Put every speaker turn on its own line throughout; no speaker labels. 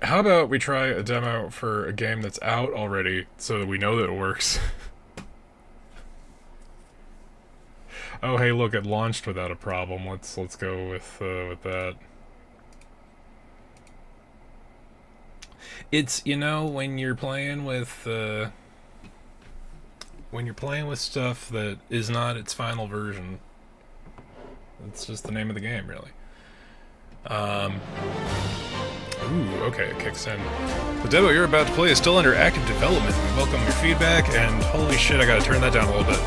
How about we try a demo for a game that's out already, so that we know that it works? Oh, hey, look, it launched without a problem. Let's go with that. It's when you're playing with stuff that is not its final version. It's just the name of the game, really. Um, Ooh, okay, it kicks in. The demo you're about to play is still under active development. We welcome your feedback, and holy shit, I gotta turn that down a little bit.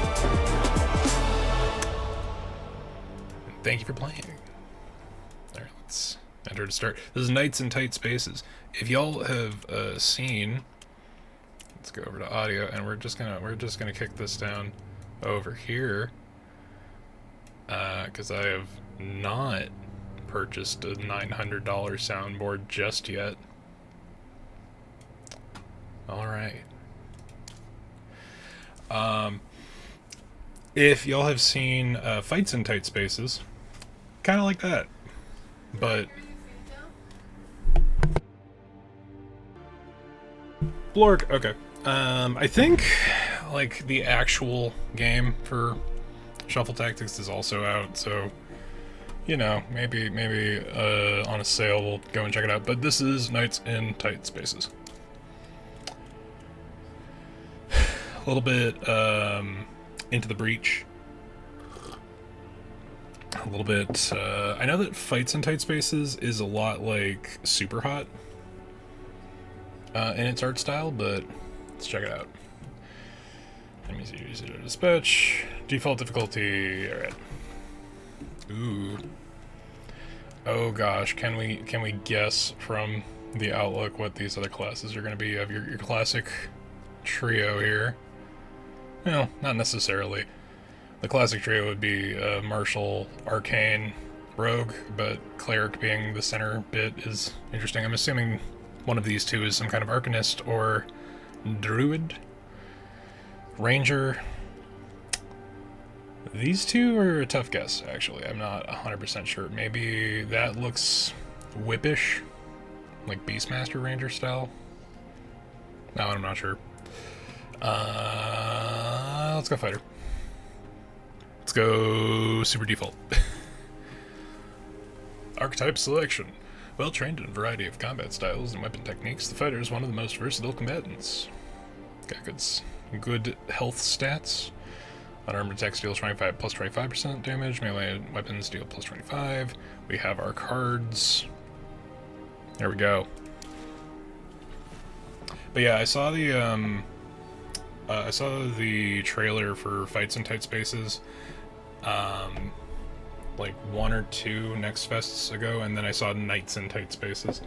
Thank you for playing. Alright, let's enter to start. This is Nights in Tight Spaces. If y'all have seen, let's go over to audio, and we're just gonna kick this down over here, because I have not purchased a $900 soundboard just yet. Alright. If y'all have seen Fights in Tight Spaces, kind of like that, but Blork, okay. I think like the actual game for Shuffle Tactics is also out, so you know, maybe on a sale we'll go and check it out. But this is Nights in Tight Spaces. A little bit Into the Breach. A little bit. I know that Fights in Tight Spaces is a lot like Super Hot in its art style, but let's check it out. Let me see. Easy to dispatch. Default difficulty. All right. Ooh. Oh gosh, can we guess from the outlook what these other classes are going to be? You have your classic trio here. No, not necessarily. The classic trio would be Martial, Arcane, Rogue, but Cleric being the center bit is interesting. I'm assuming one of these two is some kind of Arcanist or Druid. Ranger. These two are a tough guess, actually. I'm not 100% sure. Maybe that looks whippish, like Beastmaster Ranger style. No, I'm not sure. Let's go Fighter. Let's go Super Default. Archetype selection. Well trained in a variety of combat styles and weapon techniques, the Fighter is one of the most versatile combatants. Got good health stats. Unarmed attacks deal 25 plus 25% damage. Melee weapons deal plus 25. We have our cards. There we go. But yeah, I saw the trailer for Fights in Tight Spaces, like 1 or 2 Next Fests ago, and then I saw Nights in Tight Spaces,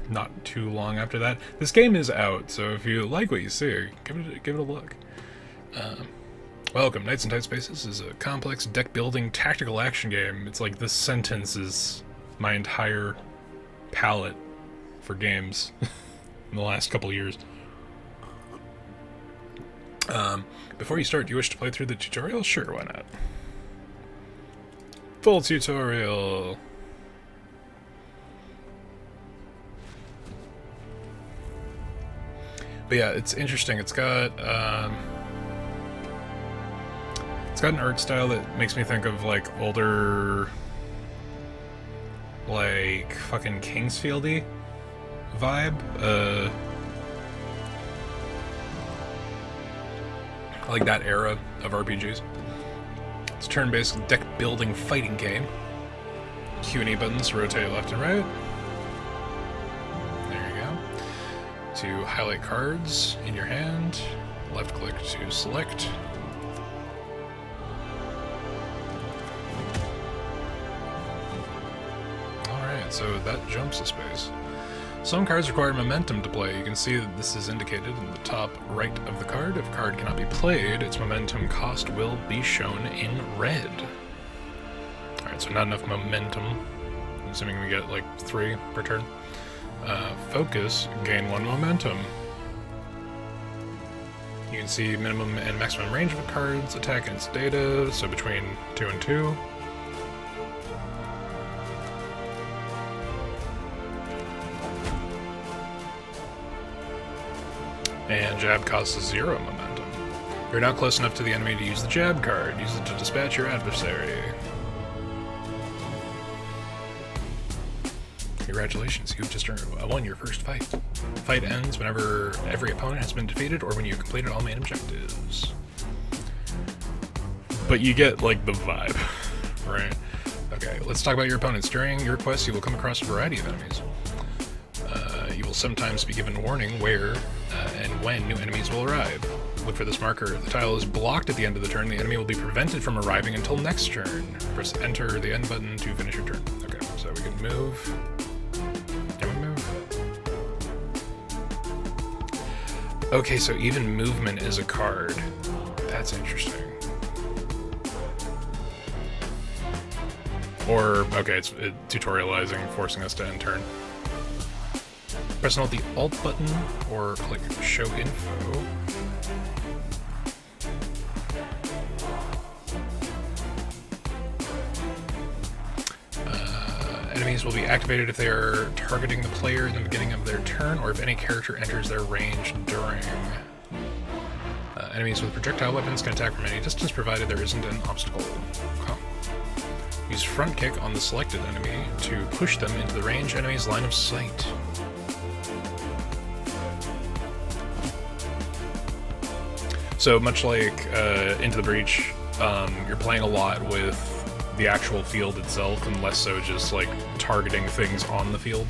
not too long after that. This game is out, so if you like what you see, give it a look. Welcome. Nights in Tight Spaces is a complex deck-building tactical action game. It's like this sentence is my entire palette for games in the last couple years. Before you start, do you wish to play through the tutorial? Sure, why not? Full tutorial. But yeah, it's interesting. It's got an art style that makes me think of like older, like fucking Kingsfield-y vibe. Like that era of RPGs. It's a turn-based deck-building fighting game. Q and E buttons to rotate left and right. There you go. To highlight cards in your hand, left-click to select. Alright, so that jumps a space. Some cards require momentum to play. You can see that this is indicated in the top right of the card. If a card cannot be played, its momentum cost will be shown in red. Alright, so not enough momentum. I'm assuming we get like 3 per turn. Focus, gain 1 momentum. You can see minimum and maximum range of a card's attack and its data, so between 2 and 2. And jab causes 0 momentum. You're now close enough to the enemy to use the jab card. Use it to dispatch your adversary. Congratulations, you've just won your first fight. Fight ends whenever every opponent has been defeated or when you have completed all main objectives. But you get, like, the vibe, right? Okay, let's talk about your opponents. During your quest, you will come across a variety of enemies. You will sometimes be given warning where and when new enemies will arrive. Look for this marker. If the tile is blocked at the end of the turn, the enemy will be prevented from arriving until next turn. Press enter the end button to finish your turn. Okay, so we can move. Can we move? Okay, so even movement is a card. That's interesting. Or, okay, it's tutorializing, forcing us to end turn. Press and hold the Alt button, or click Show Info. Enemies will be activated if they are targeting the player in the beginning of their turn, or if any character enters their range during. Enemies with projectile weapons can attack from any distance, provided there isn't an obstacle. Huh. Use front kick on the selected enemy to push them into the range enemy's line of sight. So much like Into the Breach, you're playing a lot with the actual field itself and less so just like targeting things on the field.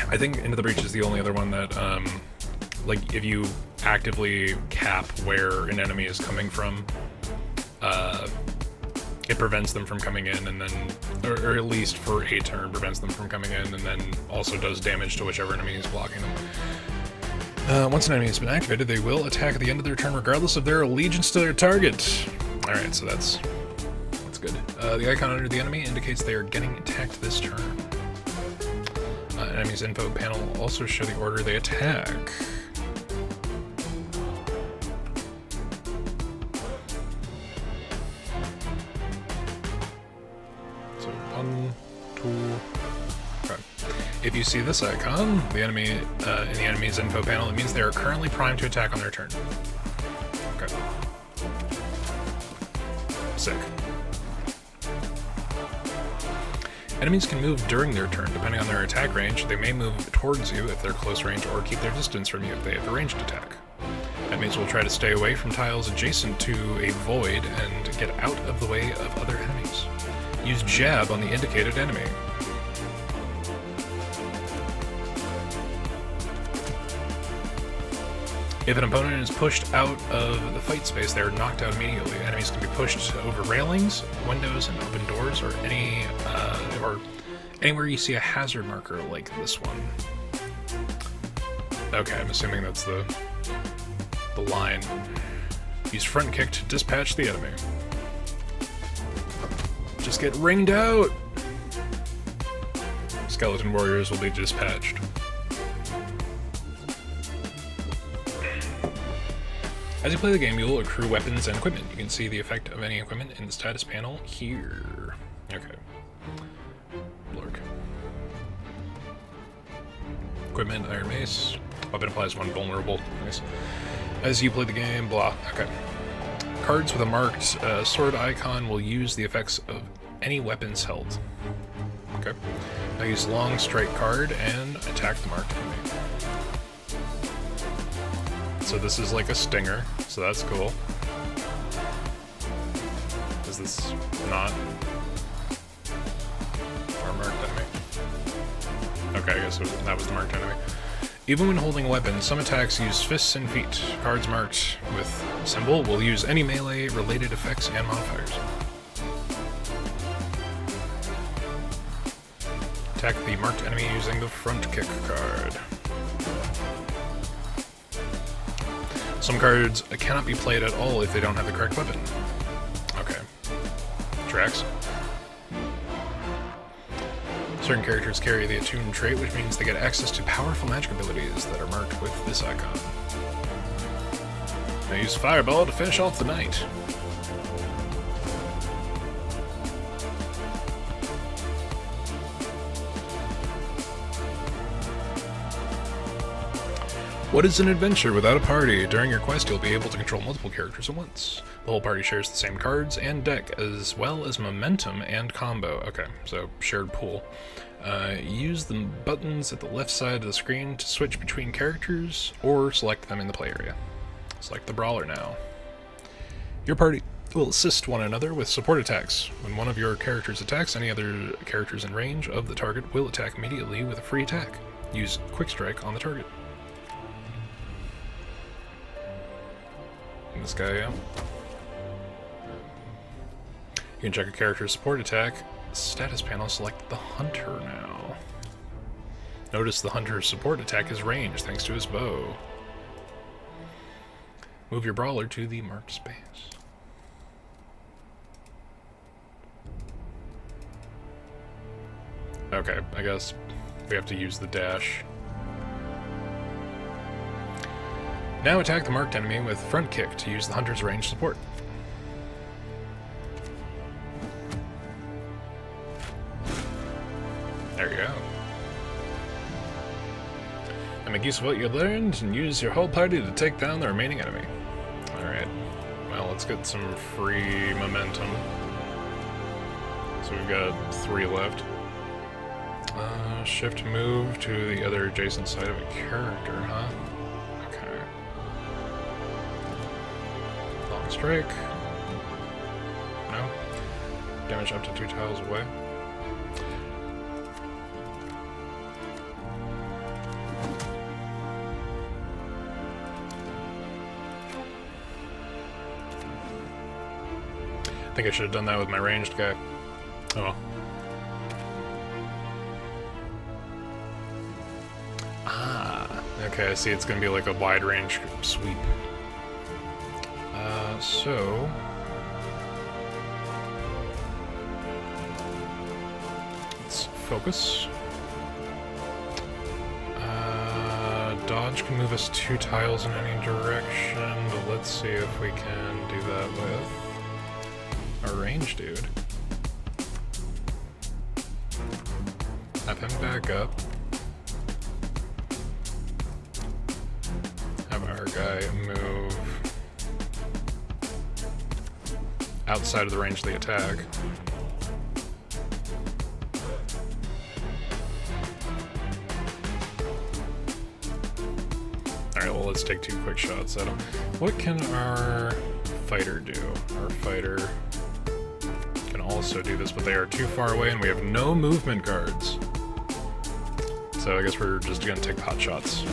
I think Into the Breach is the only other one that, like, if you actively cap where an enemy is coming from, it prevents them from coming in, and then, or at least for a turn, prevents them from coming in, and then also does damage to whichever enemy is blocking them. Once an enemy has been activated, they will attack at the end of their turn regardless of their allegiance to their target. Alright, so that's good. The icon under the enemy indicates they are getting attacked this turn. Enemy's info panel will also show the order they attack. So 1, 2... Okay. If you see this icon, the enemy in the enemy's info panel, it means they are currently primed to attack on their turn. Okay. Sick. Enemies can move during their turn, depending on their attack range. They may move towards you if they're close range, or keep their distance from you if they have a ranged attack. Enemies will try to stay away from tiles adjacent to a void and get out of the way of other enemies. Use jab on the indicated enemy. If an opponent is pushed out of the fight space, they are knocked out immediately. Enemies can be pushed over railings, windows, and open doors, or anywhere you see a hazard marker like this one. Okay, I'm assuming that's the line. Use front kick to dispatch the enemy. Just get ringed out! Skeleton warriors will be dispatched. As you play the game, you will accrue weapons and equipment. You can see the effect of any equipment in the status panel here. Okay. Blurk. Equipment, Iron Mace. Weapon applies one vulnerable. Nice. As you play the game, blah. Okay. Cards with a marked sword icon will use the effects of any weapons held. Okay. Now use long strike card and attack the marked enemy. So this is like a stinger, so that's cool. Is this not our marked enemy? Okay, I guess that was the marked enemy. Even when holding a weapon, some attacks use fists and feet. Cards marked with symbol will use any melee-related effects and modifiers. Attack the marked enemy using the front kick card. Some cards cannot be played at all if they don't have the correct weapon. Okay. Tracks. Certain characters carry the attuned trait, which means they get access to powerful magic abilities that are marked with this icon. Now use Fireball to finish off the night. What is an adventure without a party? During your quest, you'll be able to control multiple characters at once. The whole party shares the same cards and deck, as well as momentum and combo. Okay, so shared pool. Use the buttons at the left side of the screen to switch between characters, or select them in the play area. Select the brawler now. Your party will assist one another with support attacks. When one of your characters attacks, any other characters in range of the target will attack immediately with a free attack. Use Quick Strike on the target. This guy out. You can check a character's support attack status panel. Select the hunter now. Notice the hunter's support attack is ranged thanks to his bow. Move your brawler to the marked space. Okay, I guess we have to use the dash. Now attack the marked enemy with front kick to use the hunter's ranged support. There you go. And make use of what you learned and use your whole party to take down the remaining enemy. Alright. Well, let's get some free momentum. So we've got 3 left. Shift move to the other adjacent side of a character, huh? Okay. Long strike. No. Damage up to 2 tiles away. I think I should have done that with my ranged guy. Oh well. Okay, I see it's gonna be like a wide range sweep. So let's focus. Dodge can move us 2 tiles in any direction, but let's see if we can do that with our range dude. Have him back up. Have our guy move outside of the range of the attack. Alright, well, let's take 2 quick shots at him. What can our fighter do? Our fighter can also do this, but they are too far away and we have no movement cards. So I guess we're just gonna take pot shots.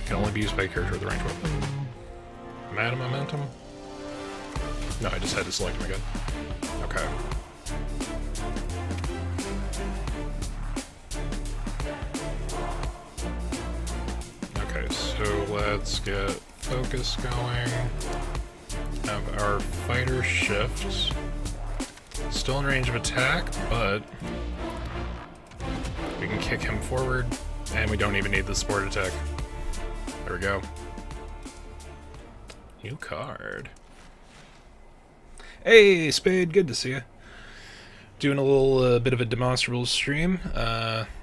Can only be used by a character with a ranged weapon. Mad momentum? No, I just had to select him again. Okay. Okay, so let's get focus going. Have our fighter shift. Still in range of attack, but we can kick him forward, and we don't even need the support attack. There we go. New card. Hey, Spade, good to see you. Doing a little bit of a Demonstrables stream.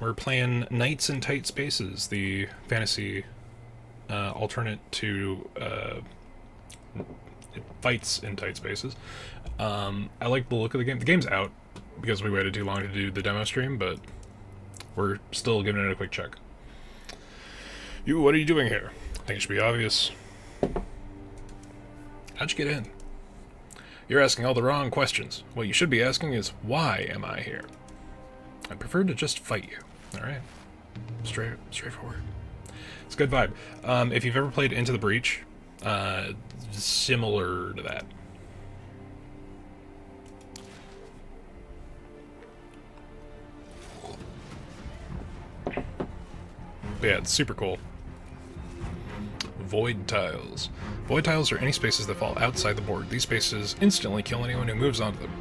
We're playing Knights in Tight Spaces, the fantasy alternate to Fights in Tight Spaces. I like the look of the game. The game's out because we waited too long to do the demo stream, but we're still giving it a quick check. You, what are you doing here? I think it should be obvious. How'd you get in? You're asking all the wrong questions. What you should be asking is, why am I here? I prefer to just fight you. Alright. Straightforward. It's a good vibe. If you've ever played Into the Breach, similar to that. But yeah, it's super cool. Void tiles. Void tiles are any spaces that fall outside the board. These spaces instantly kill anyone who moves onto them.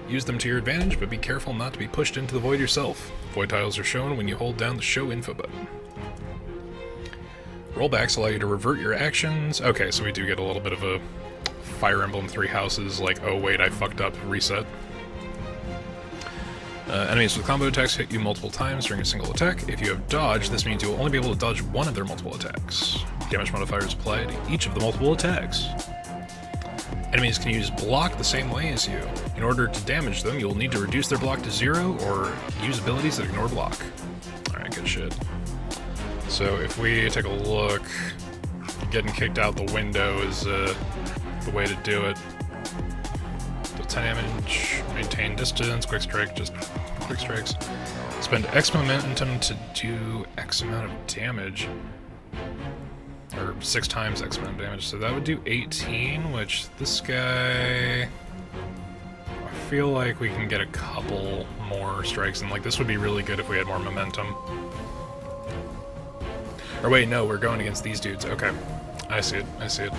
Use them to your advantage, but be careful not to be pushed into the void yourself. Void tiles are shown when you hold down the show info button. Rollbacks allow you to revert your actions. Okay, so we do get a little bit of a Fire Emblem Three Houses, like, oh wait, I fucked up, reset. Enemies with combo attacks hit you multiple times during a single attack. If you have dodge, this means you will only be able to dodge one of their multiple attacks. Damage modifiers applied to each of the multiple attacks. Enemies can use block the same way as you. In order to damage them, you'll need to reduce their block to 0 or use abilities that ignore block. Alright, good shit. So if we take a look, getting kicked out the window is the way to do it. Deal 10 damage, maintain distance, quick strike, just quick strikes. Spend X momentum to do X amount of damage. Or 6 times X amount of damage, so that would do 18, which this guy... I feel like we can get a couple more strikes, and like this would be really good if we had more momentum. Or wait, no, we're going against these dudes. Okay, I see it, I see it.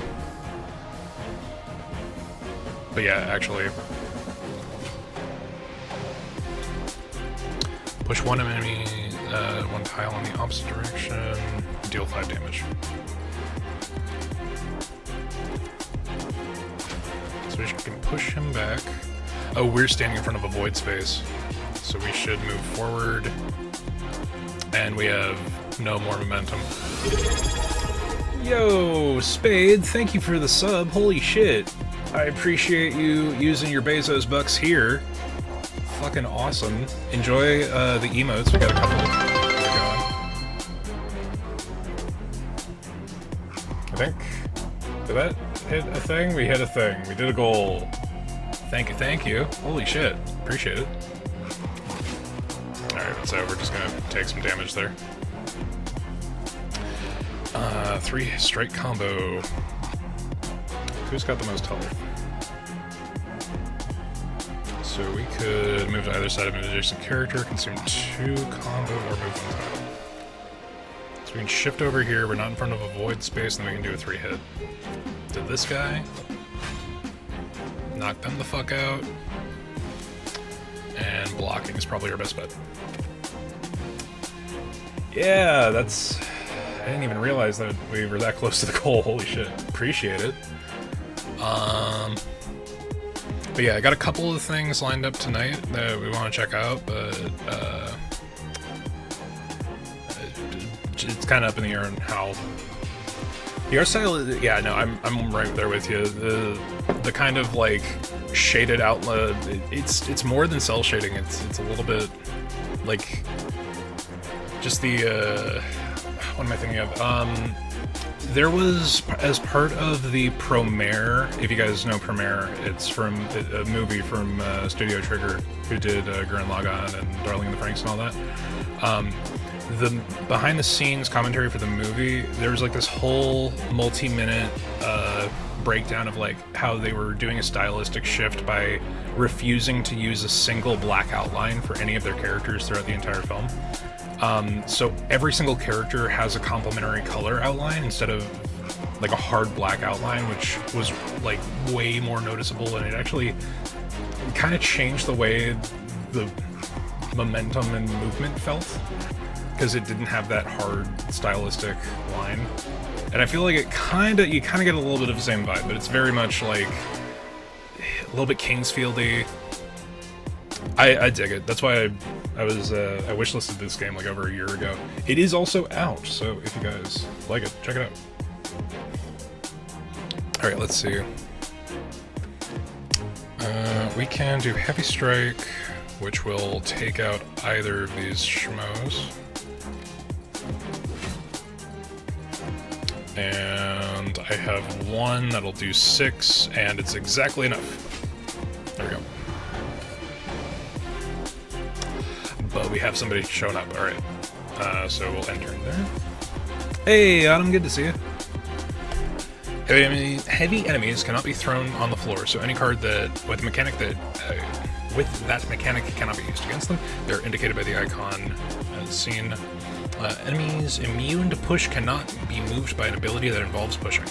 But yeah, actually... Push one enemy, one tile in the opposite direction, deal 5 damage. So we can push him back. Oh, we're standing in front of a void space, so we should move forward. And we have no more momentum. Yo, Spade, thank you for the sub. Holy shit. I appreciate you using your Bezos bucks here. Fucking awesome. Enjoy the emotes. We got a couple going. I think. Did that hit a thing? We hit a thing. We did a goal. Thank you, thank you. Holy shit. Appreciate it. Alright, so we're just gonna take some damage there. 3 strike combo. Who's got the most health? So we could move to either side of an adjacent character, consume 2 combo, or move 1 tile. So we can shift over here, we're not in front of a void space, and then we can do a 3-hit. To this guy. Knock them the fuck out. And blocking is probably our best bet. Yeah, that's... I didn't even realize that we were that close to the goal. Holy shit. Appreciate it. But yeah, I got a couple of things lined up tonight that we want to check out, but it's kind of up in the air on how the art style is. Yeah, no, I'm right there with you. The kind of like shaded outlet, it's more than cell shading. It's a little bit like just the what am I thinking of? There was, as part of the Promare, if you guys know Promare, it's from a movie from Studio Trigger, who did Gurren Lagann and Darling in the Franxx and all that. The behind-the-scenes commentary for the movie, there was like this whole multi-minute breakdown of like how they were doing a stylistic shift by refusing to use a single black outline for any of their characters throughout the entire film. So every single character has a complementary color outline instead of like a hard black outline, which was like way more noticeable, and it actually kind of changed the way the momentum and movement felt, because it didn't have that hard stylistic line. And I feel like you kind of get a little bit of the same vibe, but it's very much like a little bit Kingsfield-y. I dig it. That's why I wishlisted this game like over a year ago. It is also out, so if you guys like it, check it out. Alright, let's see. We can do Heavy Strike, which will take out either of these schmoes. And I have one that'll do 6, and it's exactly enough. There we go. But we have somebody showing up. Alright. So we'll enter in there. Hey, Adam, good to see you. Heavy enemies cannot be thrown on the floor, so any card that with that mechanic cannot be used against them. They're indicated by the icon as seen. Enemies immune to push cannot be moved by an ability that involves pushing.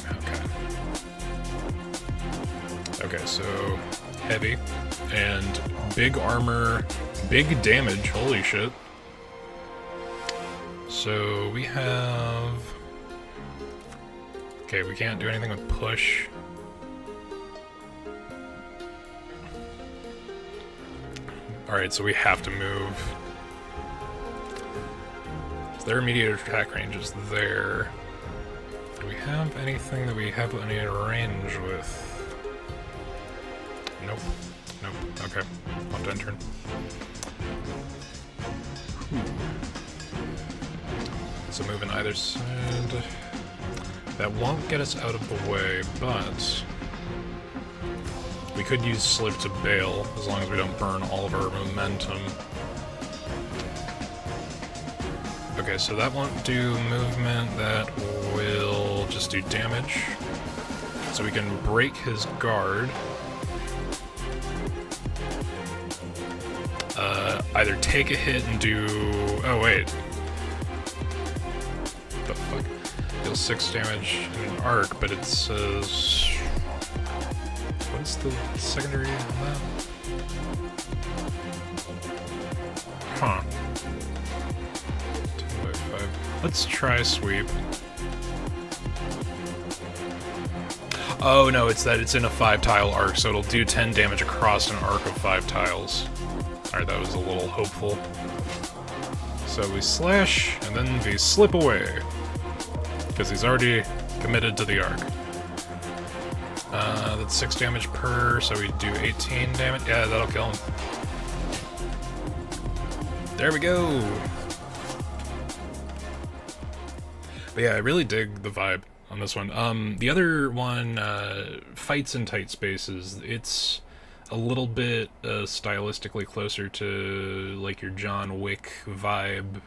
Okay, so heavy and big armor, big damage. Holy shit. So we have... Okay, we can't do anything with push. Alright, so we have to move. So their immediate attack range is there. Do we have anything that we have any range with? Nope. Nope. Okay. I'll have to enter. So moving either side. That won't get us out of the way, but we could use Slip to bail, as long as we don't burn all of our momentum. Okay, so that won't do movement, that will just do damage. So we can break his guard. Either take a hit and do... oh wait. The fuck? Deal 6 damage in an arc, but it says... what's the secondary on that? Huh. 10 by 5. Let's try sweep. Oh no, it's that it's in a 5-tile arc, so it'll do 10 damage across an arc of 5 tiles. Alright, that was a little hopeful. So we slash, and then we slip away. Because he's already committed to the arc. That's 6 damage per, so we do 18 damage. Yeah, that'll kill him. There we go! But yeah, I really dig the vibe on this one. The other one, fights in tight spaces, it's a little bit stylistically closer to like your John Wick vibe,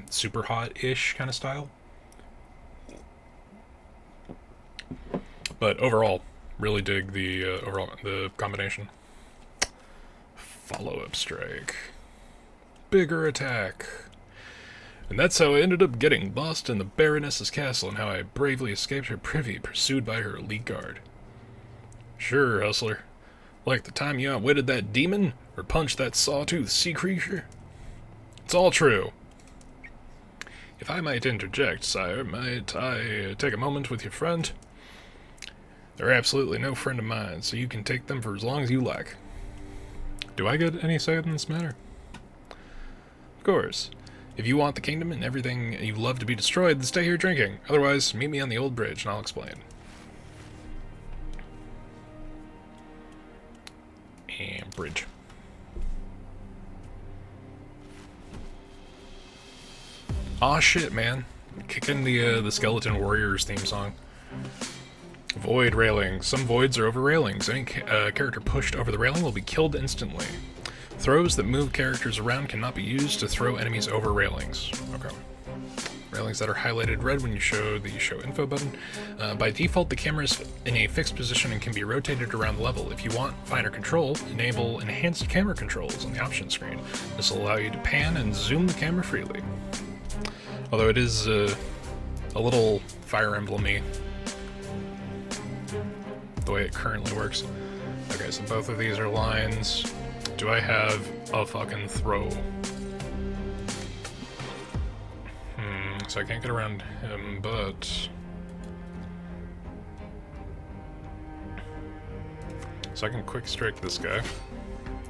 super hot-ish kind of style. But overall, really dig the the combination. Follow-up strike. Bigger attack. And that's how I ended up getting lost in the Baroness's castle and how I bravely escaped her privy, pursued by her elite guard. Sure, hustler. Like the time you outwitted that demon, or punched that sawtooth sea creature? It's all true. If I might interject, sire, might I take a moment with your friend? They're absolutely no friend of mine, so you can take them for as long as you like. Do I get any say in this matter? Of course. If you want the kingdom and everything you love to be destroyed, then stay here drinking. Otherwise, meet me on the old bridge and I'll explain. And bridge. Aw shit, man. Kicking the Skeleton Warriors theme song. Void railing. Some voids are over railings. Any character pushed over the railing will be killed instantly. Throws that move characters around cannot be used to throw enemies over railings. Okay. Railings that are highlighted red when you show the Show Info button. By default, the camera is in a fixed position and can be rotated around the level. If you want finer control, enable Enhanced Camera Controls on the options screen. This will allow you to pan and zoom the camera freely. Although it is a little Fire Emblem-y, the way it currently works. Okay, so both of these are lines. Do I have a fucking throw? So I can't get around him, but... so I can quick strike this guy.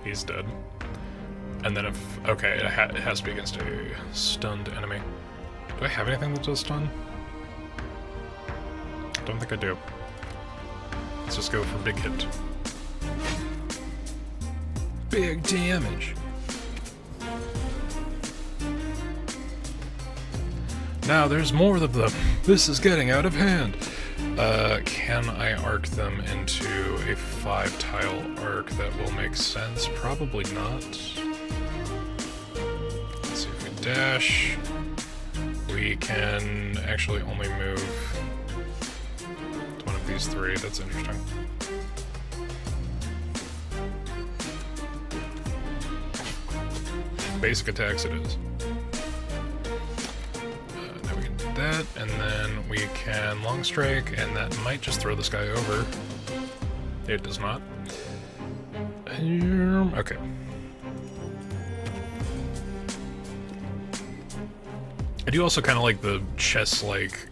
He's dead. And then if... okay, it has to be against a stunned enemy. Do I have anything that does stun? Don't think I do. Let's just go for big hit. Big damage. Now there's more of them. This is getting out of hand. Can I arc them into a 5-tile arc that will make sense? Probably not. Let's see if we dash. We can actually only move to one of these 3. That's interesting. Basic attacks it is. Now we can do that, and then we can long strike, and that might just throw this guy over. It does not. Okay. I do also kind of like the chess, like,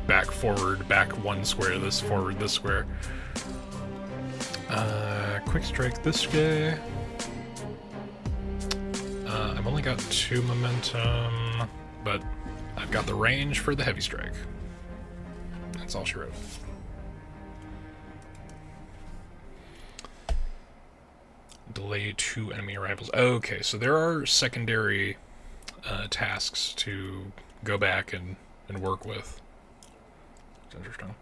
back, forward, back 1 square, this forward, this square. Quick strike this guy. I've only got 2 momentum, but I've got the range for the heavy strike. That's all she wrote. Delay 2 enemy arrivals. Okay, so there are secondary tasks to go back and work with. It's interesting.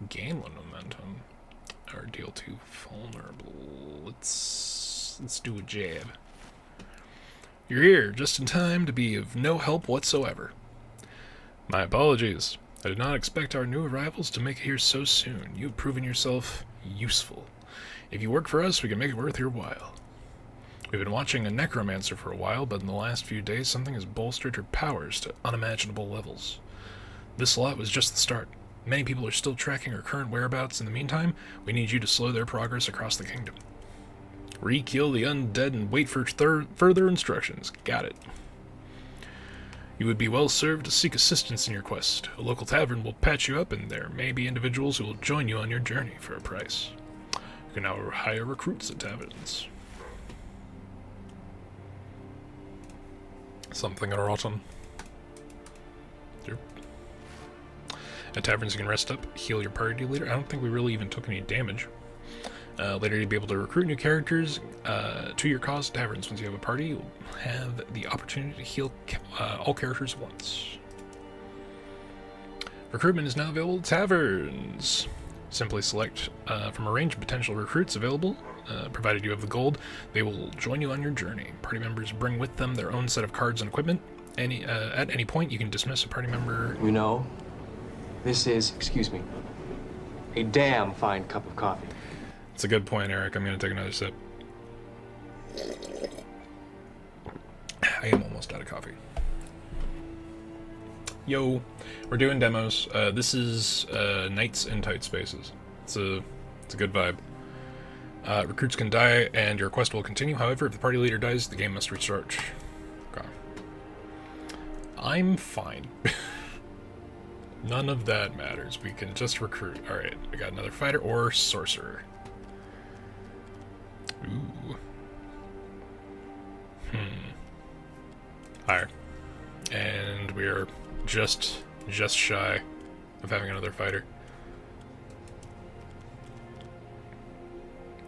Gain 1 momentum. Or deal 2 vulnerable. Let's do a jab. You're here just in time to be of no help whatsoever. My apologies. I did not expect our new arrivals to make it here so soon. You've proven yourself useful. If you work for us, we can make it worth your while. We've been watching a necromancer for a while, but in the last few days something has bolstered her powers to unimaginable levels. This lot was just the start. Many people are still tracking her current whereabouts. In the meantime, we need you to slow their progress across the kingdom. Re-kill the undead and wait for further instructions. Got it. You would be well served to seek assistance in your quest. A local tavern will patch you up, and there may be individuals who will join you on your journey for a price. You can now hire recruits at taverns. Something rotten. Yep. At taverns you can rest up, heal your party leader. I don't think we really even took any damage. Later you'll be able to recruit new characters to your cause at taverns. Once you have a party, you'll have the opportunity to heal all characters at once. Recruitment is now available at taverns. Simply select from a range of potential recruits available. Provided you have the gold, they will join you on your journey. Party members bring with them their own set of cards and equipment. At any point, you can dismiss a party member.
You know, this is, excuse me, a damn fine cup of coffee.
It's a good point, Eric. I'm going to take another sip. I am almost out of coffee. Yo, we're doing demos. This is Knights in Tight Spaces. It's a good vibe. Recruits can die, and your quest will continue. However, if the party leader dies, the game must restart. Okay. I'm fine. None of that matters. We can just recruit. Alright, we got another fighter or sorcerer. Ooh. Higher. And we're just shy of having another fighter.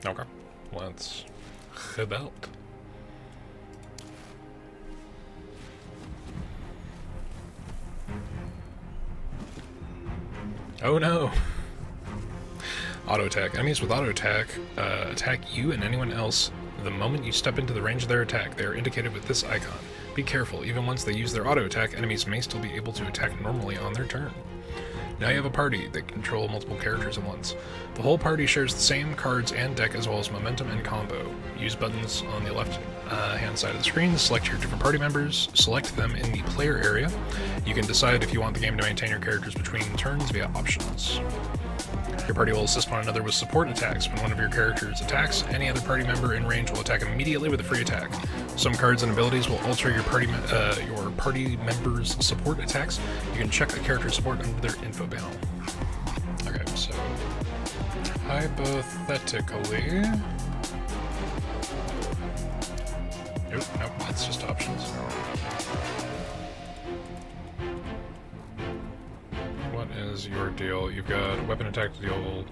Okay, let's head out. Oh no! Auto attack. Enemies with auto attack attack you and anyone else the moment you step into the range of their attack. They are indicated with this icon. Be careful, even once they use their auto attack, enemies may still be able to attack normally on their turn. Now you have a party that can control multiple characters at once. The whole party shares the same cards and deck as well as momentum and combo. Use buttons on the left hand side of the screen to select your different party members. Select them in the player area. You can decide if you want the game to maintain your characters between turns via options. Your party will assist one another with support attacks. When one of your characters attacks, any other party member in range will attack immediately with a free attack. Some cards and abilities will alter your party members' support attacks. You can check a character's support under their info panel. Okay, so hypothetically, nope, that's just options. What is your deal? You've got weapon attack to deal.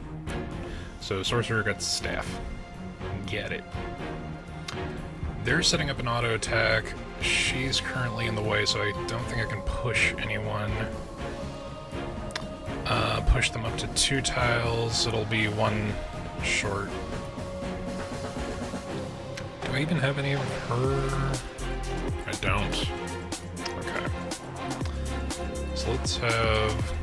So sorcerer gets staff. Get it. They're setting up an auto attack. She's currently in the way, so I don't think I can push anyone. Push them up to 2 tiles. It'll be 1 short. Do I even have any of her? I don't. Okay. So let's have...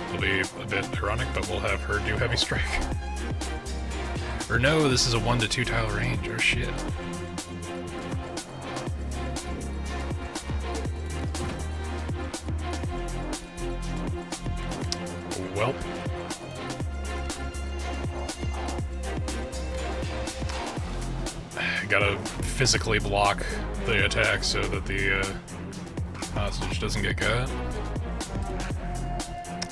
It'll be a bit ironic, but we'll have her do heavy strike. Or no, this is a 1 to 2 tile range. Oh shit. Well. Gotta physically block the attack so that the hostage doesn't get cut.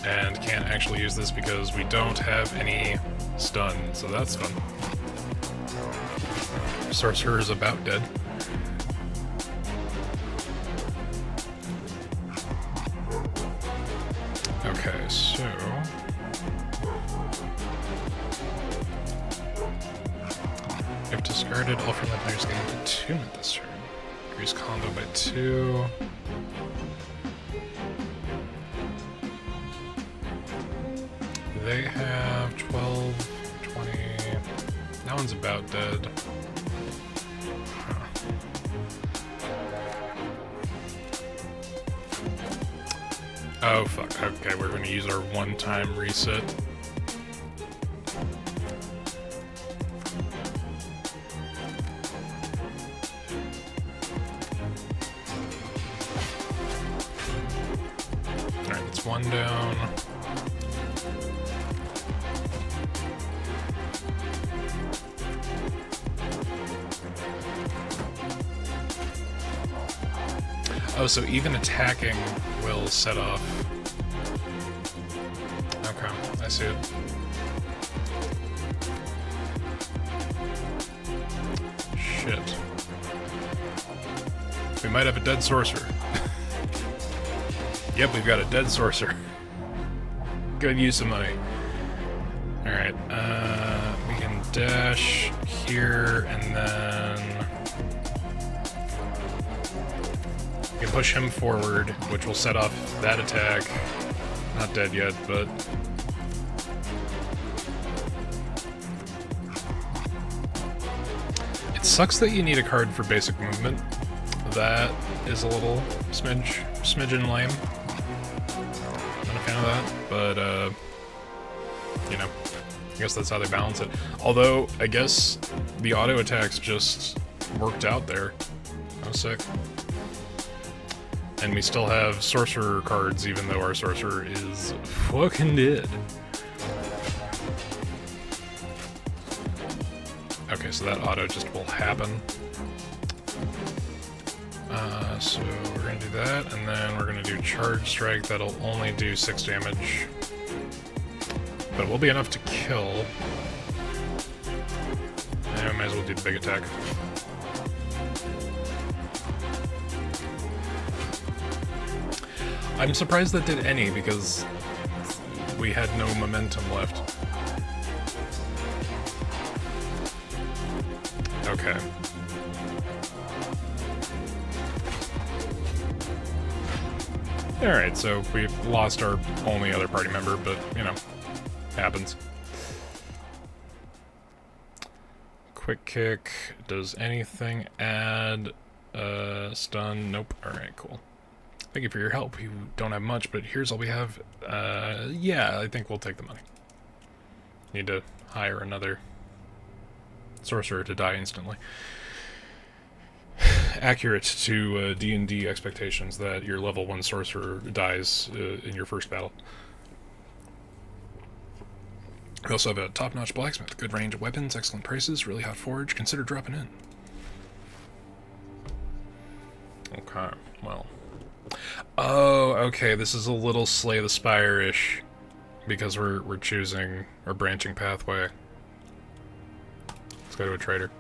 and can't actually use this because we don't have any stun, so that's fun. Sorcerer is about dead. Okay, so... If discarded, all friendly players gain attunement this turn. Increase combo by 2. They have 12, 20... That one's about dead. Huh. Oh, fuck. Okay, we're gonna use our one-time reset. Alright, that's one down. Oh, so even attacking will set off. Okay, I see it. Shit. We might have a dead sorcerer. Yep, we've got a dead sorcerer. Good use of money. Alright, we can dash here and then... We can push him forward, which will set off that attack. Not dead yet, but... It sucks that you need a card for basic movement. That is a little smidgen lame. Not a fan of that, but, you know, I guess that's how they balance it. Although, I guess the auto attacks just worked out there. Oh, sick. And we still have sorcerer cards, even though our sorcerer is fucking dead. Okay, so that auto just will happen. So we're gonna do that, and then we're gonna do Charge Strike. That'll only do 6 damage. But it will be enough to kill. And we might as well do the big attack. I'm surprised that did any, because we had no momentum left. Okay. Alright, so we lost our only other party member, but, you know, happens. Quick Kick, does anything add stun? Nope. Alright, cool. Thank you for your help. You don't have much, but here's all we have. Yeah, I think we'll take the money. Need to hire another sorcerer to die instantly. Accurate to D&D expectations that your level 1 sorcerer dies in your first battle. We also have a top-notch blacksmith, good range of weapons, excellent prices, really hot forge. Consider dropping in. Okay, well. Oh, okay, this is a little Slay the Spire-ish, because we're choosing our branching pathway. Let's go to a trader.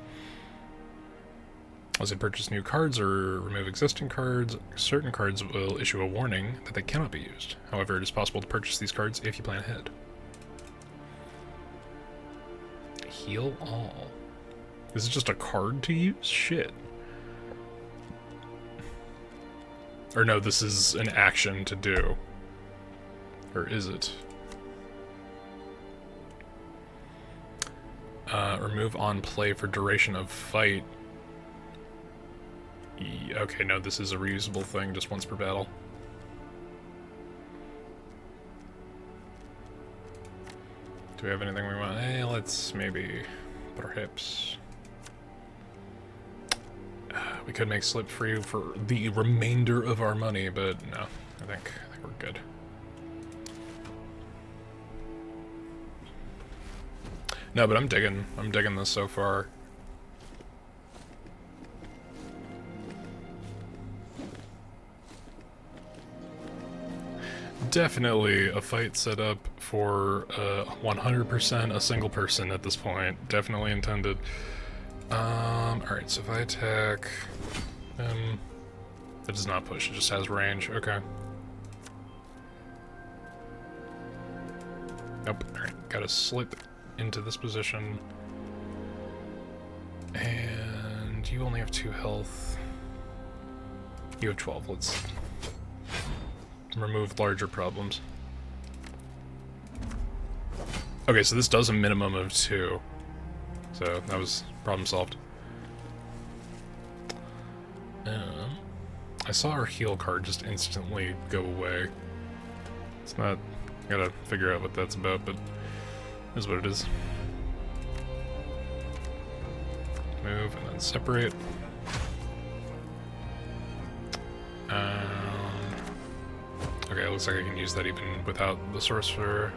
As I purchase new cards or remove existing cards, certain cards will issue a warning that they cannot be used. However, it is possible to purchase these cards if you plan ahead. Heal all. This is just a card to use? Shit. Or no, this is an action to do. Or is it? Remove on play for duration of fight. Okay, no, this is a reusable thing, just once per battle. Do we have anything we want? Hey, let's maybe perhaps... we could make Slip free for the remainder of our money, but no, I think we're good. No, but I'm digging this so far. definitely a fight set up for 100% a single person at this point. Definitely intended. Alright, so if I attack him, it does not push, it just has range. Okay. Nope. Alright, gotta slip into this position. And you only have 2 health. You have 12. Let's remove larger problems. Okay, so this does a minimum of 2. So that was problem solved. I saw our heal card just instantly go away. It's not... I gotta figure out what that's about, but it is what it is. Move and then separate. Okay, it looks like I can use that even without the sorcerer.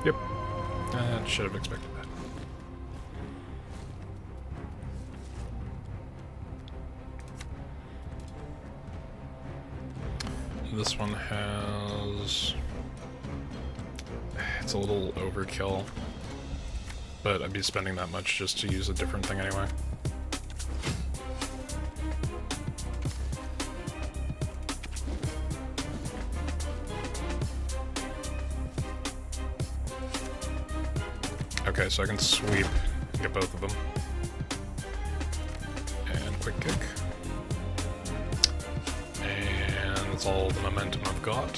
Yep. Should have expected that. This one has... It's a little overkill, but I'd be spending that much just to use a different thing anyway. Okay, so I can sweep and get both of them. And quick kick. And that's all the momentum I've got.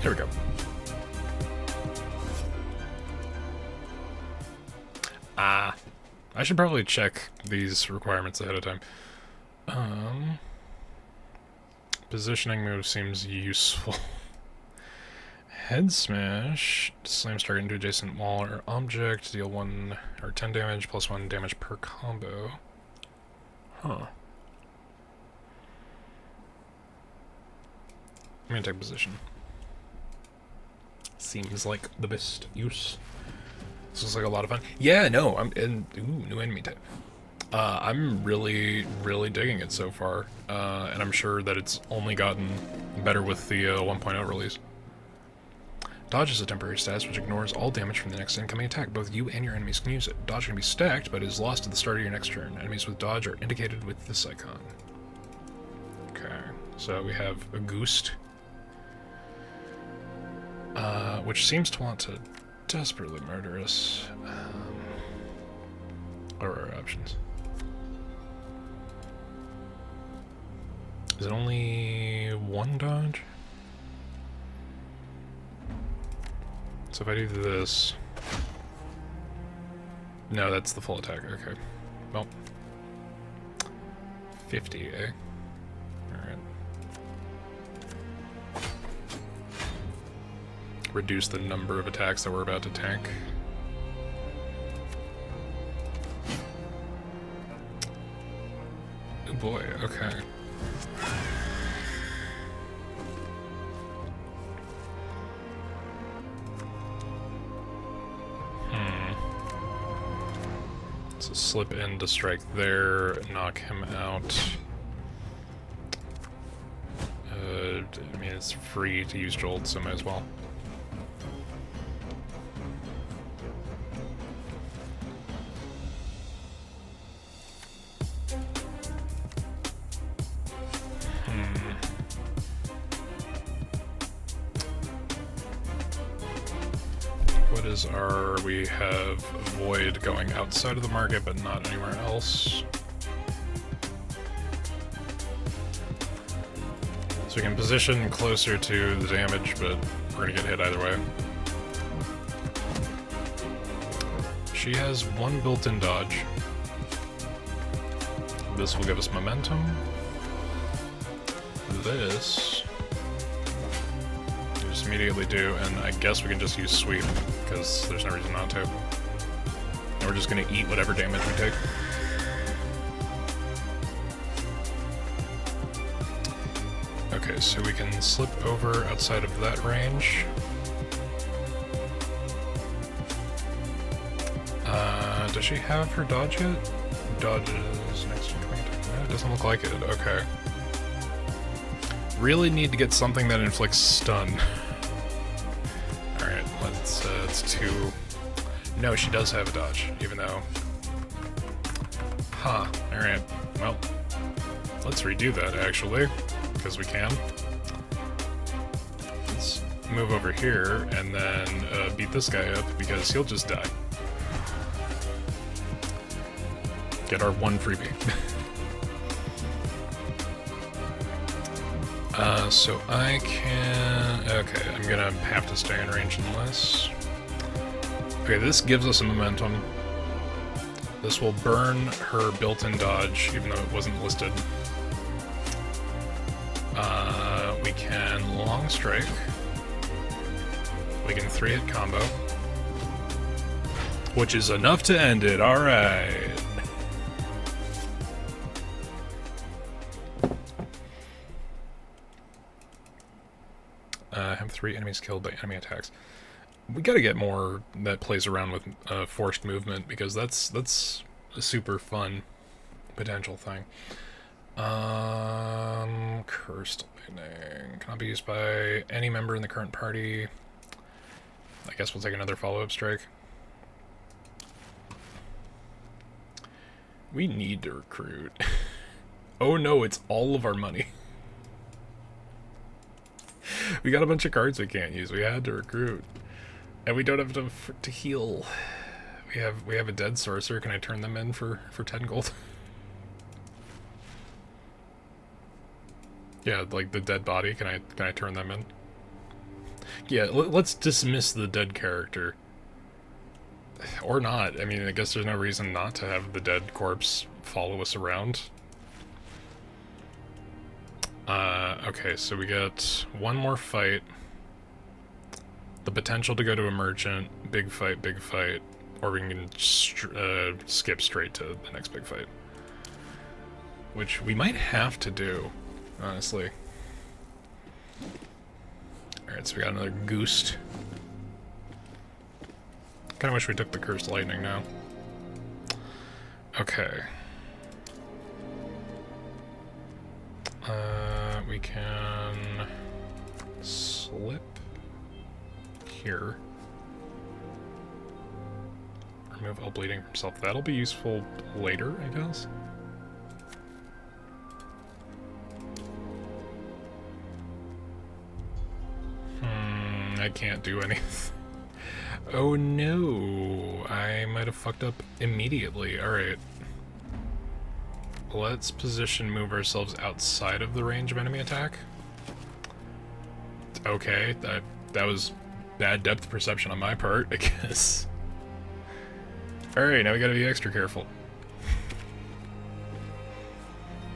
Here we go. I should probably check these requirements ahead of time. Positioning move seems useful. Head smash. Slams target into adjacent wall or object. Deal 1 or 10 damage plus 1 damage per combo. Huh. I'm gonna take position. Seems like the best use. This looks like a lot of fun. Yeah, no, I'm in. Ooh, new enemy type. I'm really, really digging it so far, and I'm sure that it's only gotten better with the 1.0 release. Dodge is a temporary status which ignores all damage from the next incoming attack. Both you and your enemies can use it. Dodge can be stacked, but is lost at the start of your next turn. Enemies with dodge are indicated with this icon. Okay, so we have a Goost, which seems to want to desperately murder us. What are our options? Is it only 1 dodge? So if I do this... No, that's the full attack. Okay. Well. 50, eh? Alright. Reduce the number of attacks that we're about to tank. Oh boy, okay. So slip in to strike there, knock him out. I mean, it's free to use Jolt, so might as well. What is our... we have Void going outside of the market, but not anywhere else. So we can position closer to the damage, but we're gonna get hit either way. She has 1 built-in dodge. This will give us momentum. This... we just immediately do, and I guess we can just use sweep, because there's no reason not to. And we're just gonna eat whatever damage we take. Okay, so we can slip over outside of that range. Does she have her dodge yet? dodges next to incoming attack. No, it doesn't look like it. Okay. Really need to get something that inflicts stun. Alright, it's 2. No, she does have a dodge, even though... Huh, alright. Well, let's redo that, actually, because we can. Let's move over here, and then beat this guy up, because he'll just die. Get our 1 freebie. So I can... Okay, I'm gonna have to stay in range unless... Okay, this gives us a momentum. This will burn her built-in dodge, even though it wasn't listed. We can long strike. We can 3-hit combo. Which is enough to end it, alright. Have 3 enemies killed by enemy attacks. We gotta get more that plays around with forced movement, because that's a super fun potential thing. Cursed Lightning. Cannot be used by any member in the current party. I guess we'll take another follow-up strike. We need to recruit. Oh no, it's all of our money. We got a bunch of cards we can't use. We had to recruit. And we don't have enough to heal. We have a dead sorcerer. Can I turn them in for 10 gold? Yeah, like the dead body. Can I turn them in? Yeah, let's dismiss the dead character. Or not. I mean, I guess there's no reason not to have the dead corpse follow us around. Okay, so we got 1 more fight. The potential to go to a merchant, big fight, or we can skip straight to the next big fight. Which we might have to do, honestly. Alright, so we got another Goost. Kinda wish we took the Cursed Lightning now. Okay. We can slip here. Remove all bleeding from self. That'll be useful later, I guess. I can't do anything. Oh no, I might have fucked up immediately. Alright. Let's position move ourselves outside of the range of enemy attack. Okay, that was bad depth perception on my part, I guess. Alright, now we gotta be extra careful.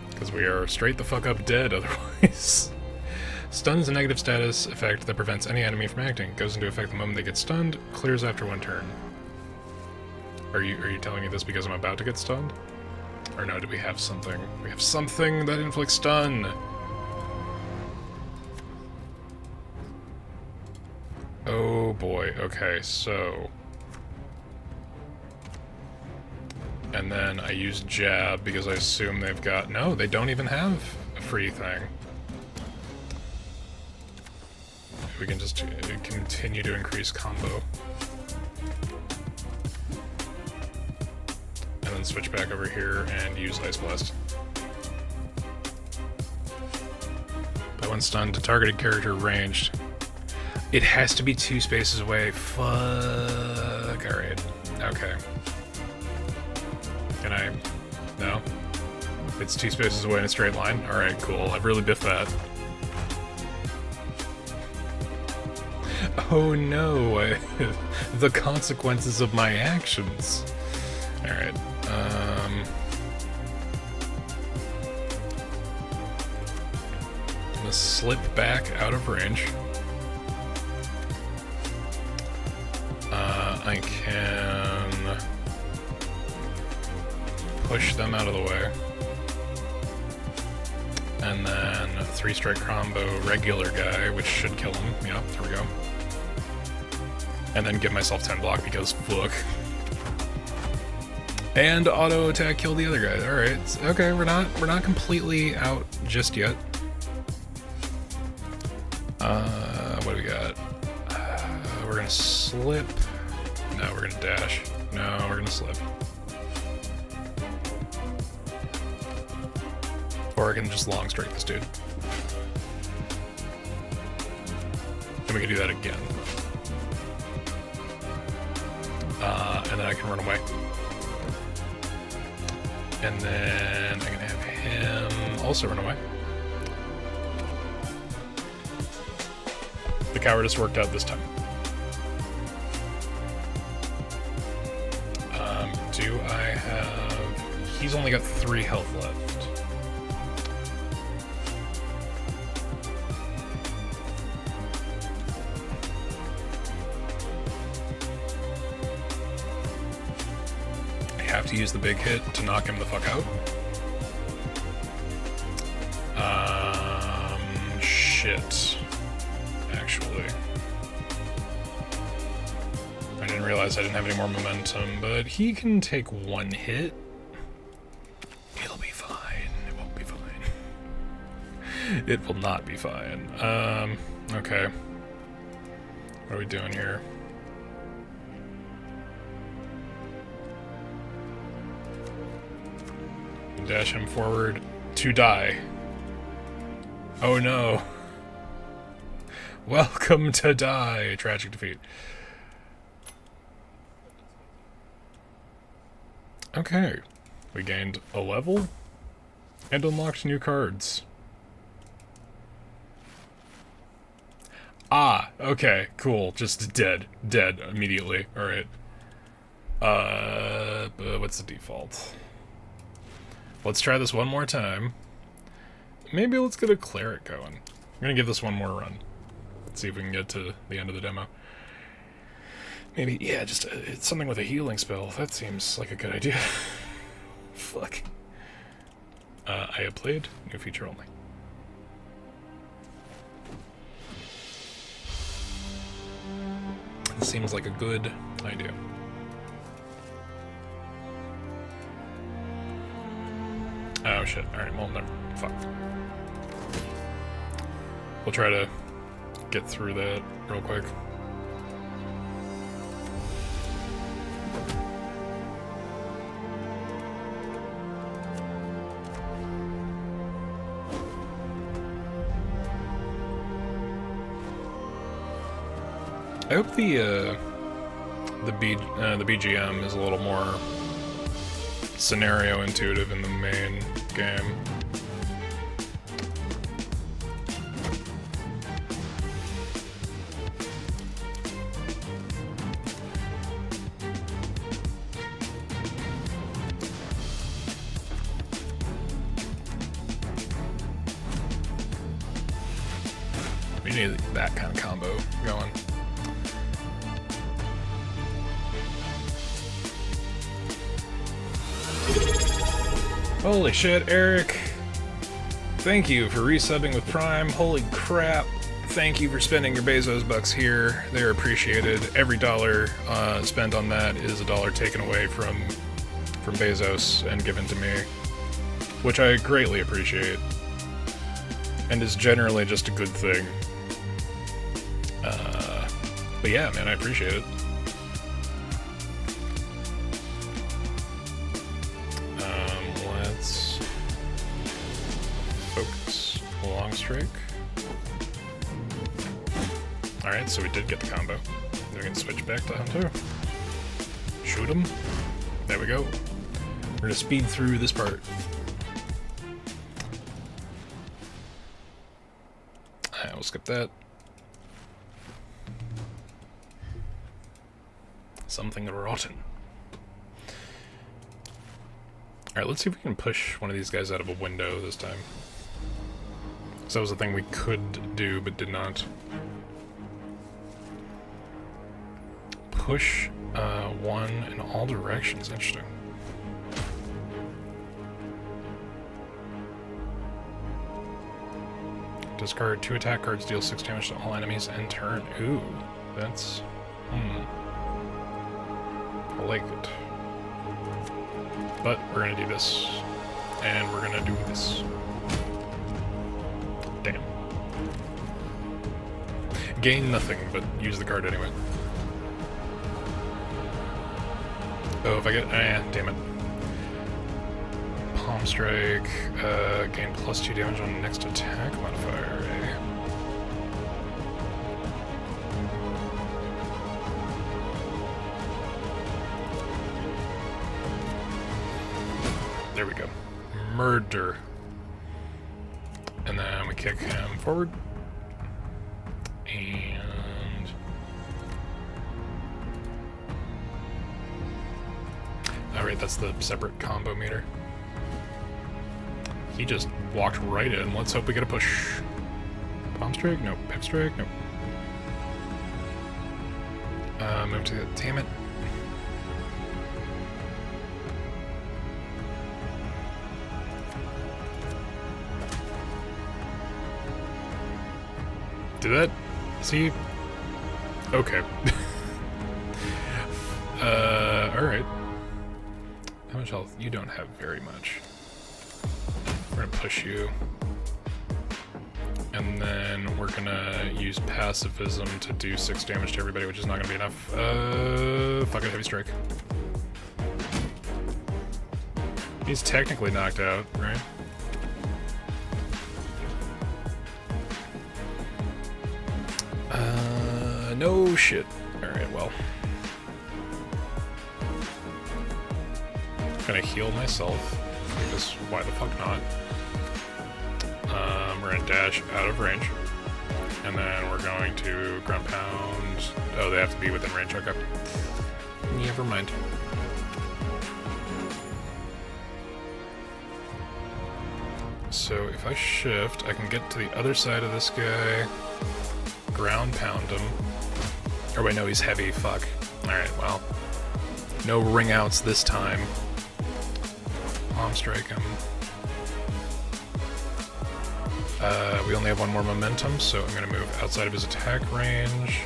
Because we are straight the fuck up dead otherwise. Stun's a negative status effect that prevents any enemy from acting. Goes into effect the moment they get stunned, clears after 1 turn. Are you telling me this because I'm about to get stunned? Or no, do we have something? We have something that inflicts stun! Oh boy, okay, so... And then I use jab because I assume they've got... No, they don't even have a free thing. We can just continue to increase combo. And then switch back over here and use Ice Blast. By 1 stun to targeted character ranged. It has to be 2 spaces away. Fuck. Alright. Okay. Can I... No? It's 2 spaces away in a straight line? Alright, cool. I've really biffed that. Oh no, the consequences of my actions. Alright, I'm gonna slip back out of range. I can push them out of the way. And then 3-strike combo regular guy, which should kill him. Yep, there we go. And then give myself 10 block because fuck. And auto attack killed the other guy. All right. Okay, we're not completely out just yet. What do we got? We're gonna slip. No, we're gonna dash. No, we're gonna slip. Or I can just long strike this dude. And we can do that again. And then I can run away. And then I can have him also run away. The cowardice worked out this time. Do I have... He's only got 3 health left. I have to use the big hit to knock him the fuck out. Shit. Actually. I didn't realize I didn't have any more momentum, but he can take 1 hit. It'll be fine. It won't be fine. It will not be fine. Okay. What are we doing here? Dash him forward to die. Oh no. Welcome to die. Tragic defeat. Okay. We gained a level and unlocked new cards. Ah, okay, cool. Just dead. Dead immediately. Alright. What's the default? Let's try this one more time. Maybe let's get a cleric going. I'm gonna give this one more run. Let's see if we can get to the end of the demo. Maybe, yeah, just it's something with a healing spell. That seems like a good idea. Fuck. I have played, new feature only. This seems like a good idea. Oh shit, alright, well, never. Fuck. We'll try to get through that real quick. I hope the BGM is a little more scenario intuitive in the main game. We need that kind of combo going. Holy shit, Eric. Thank you for resubbing with Prime. Holy crap. Thank you for spending your Bezos bucks here. They're appreciated. Every dollar spent on that is a dollar taken away from Bezos and given to me, which I greatly appreciate, and is generally just a good thing. But yeah, man, I appreciate it. Let's focus. Long strike. Alright, so we did get the combo. We can switch back to Hunter. Shoot him. There we go. We're gonna speed through this part. Alright, we'll skip that. Something rotten. Alright, let's see if we can push one of these guys out of a window this time. So that was a thing we could do, but did not. Push one in all directions. Interesting. Discard 2 attack cards, deal 6 damage to all enemies and turn. Ooh, that's... I like it. But we're gonna do this. And we're gonna do this. Damn. Gain nothing, but use the card anyway. Oh, if I get... damn it. Palm Strike. Gain +2 damage on next attack modifier, eh? There we go. Murder. And then we kick him forward. And... alright, that's the separate combo meter. He just walked right in. Let's hope we get a push. Palm Strike? Nope. Pep Strike? Nope. Move to the... damn it. Did that? See? Okay. Alright. How much health? You don't have very much. We're gonna push you. And then we're gonna use pacifism to do 6 damage to everybody, which is not gonna be enough. Fuck it, heavy strike. He's technically knocked out, right? No shit. Alright, well. I'm gonna heal myself, because why the fuck not? We're gonna dash out of range. And then we're going to ground pound. Oh, they have to be within range, okay. Never mind. So if I shift, I can get to the other side of this guy, ground pound him. Oh wait, no, he's heavy, fuck. Alright, well. No ring outs this time. Palm strike him. We only have one more momentum, so I'm gonna move outside of his attack range.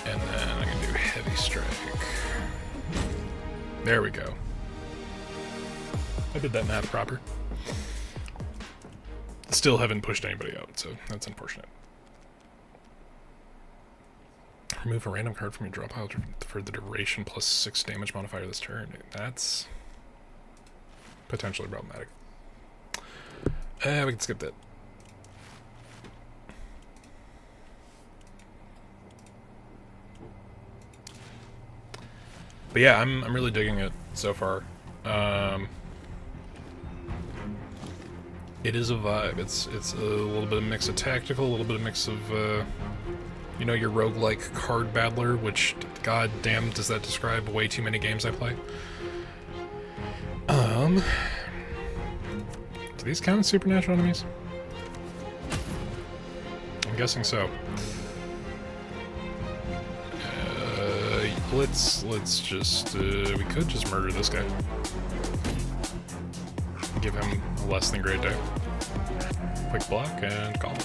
And then I can do heavy strike. There we go. I did that math proper. Still haven't pushed anybody out, so that's unfortunate. Remove a random card from your draw pile for the duration plus 6 damage modifier this turn. That's potentially problematic. We can skip that. But yeah, I'm really digging it so far. It is a vibe. It's a little bit of mix of tactical, a little bit of mix of you know, your roguelike card battler, which, god damn, does that describe way too many games I play? Do these count as supernatural enemies? I'm guessing so. Let's just, we could just murder this guy. Give him a less than great day. Quick block and call.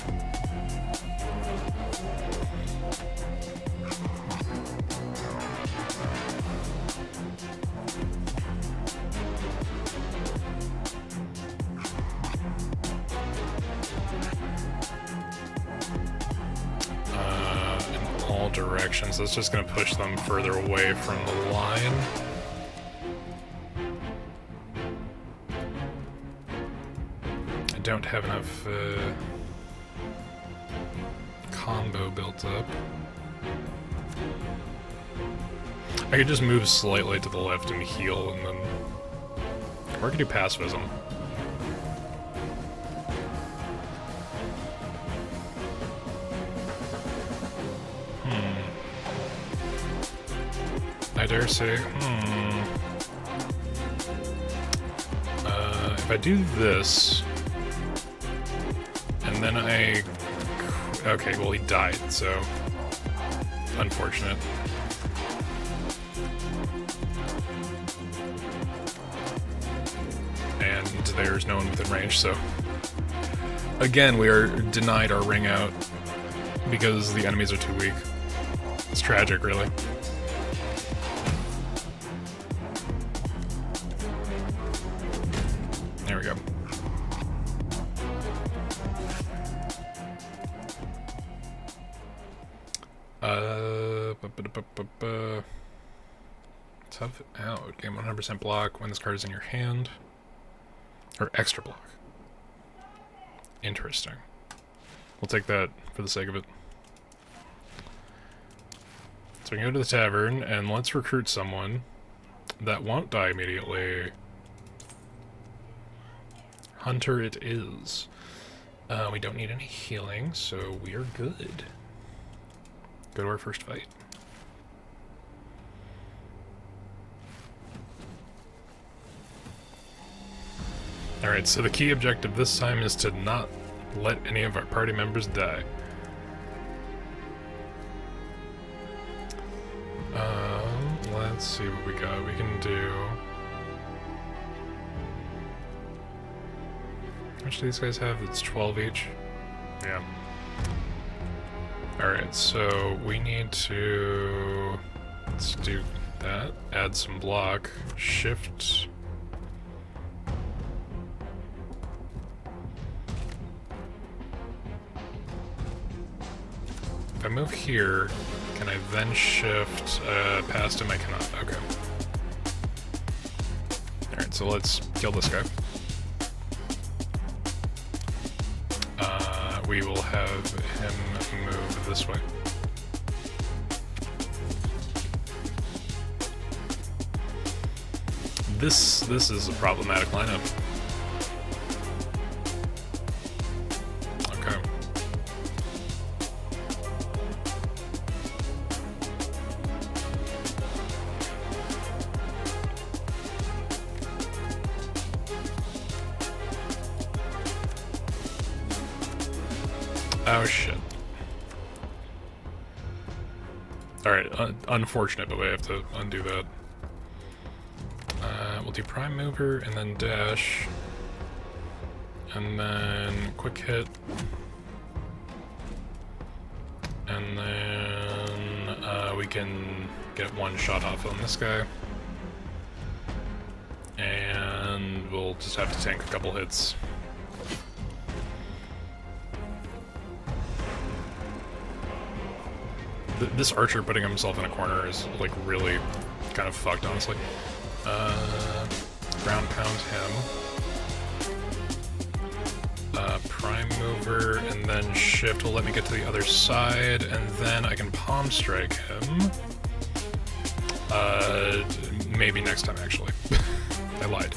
In all directions. That's just going to push them further away from the line. I don't have enough combo built up. I could just move slightly to the left and heal, and then... or I could do pacifism. I dare say, if I do this, and then I... okay, well he died, so... unfortunate. And there's no one within range, so... again, we are denied our ring out. because the enemies are too weak. It's tragic, really. There we go. Tough out. Gain 100% block when this card is in your hand. Or extra block. Interesting. We'll take that for the sake of it. So we can go to the tavern, and let's recruit someone that won't die immediately. Hunter it is. We don't need any healing, so we are good. Go to our first fight. Alright, so the key objective this time is to not let any of our party members die. Let's see what we got. We can do... How much do these guys have? It's 12 each? Yeah. Alright, so we need to... Let's do that. Add some block. Shift... If I move here, can I then shift past him? I cannot. Okay. Alright, so let's kill this guy. We will have him move this way. This is a problematic lineup. Okay. Oh shit. Alright, unfortunate, but we have to undo that. We'll do prime mover and then dash. And then quick hit. And then we can get one shot off on this guy. And we'll just have to tank a couple hits. This archer putting himself in a corner is, like, really kind of fucked, honestly. Ground pound him. Prime mover, and then shift will let me get to the other side, and then I can palm strike him. Maybe next time, actually. I lied.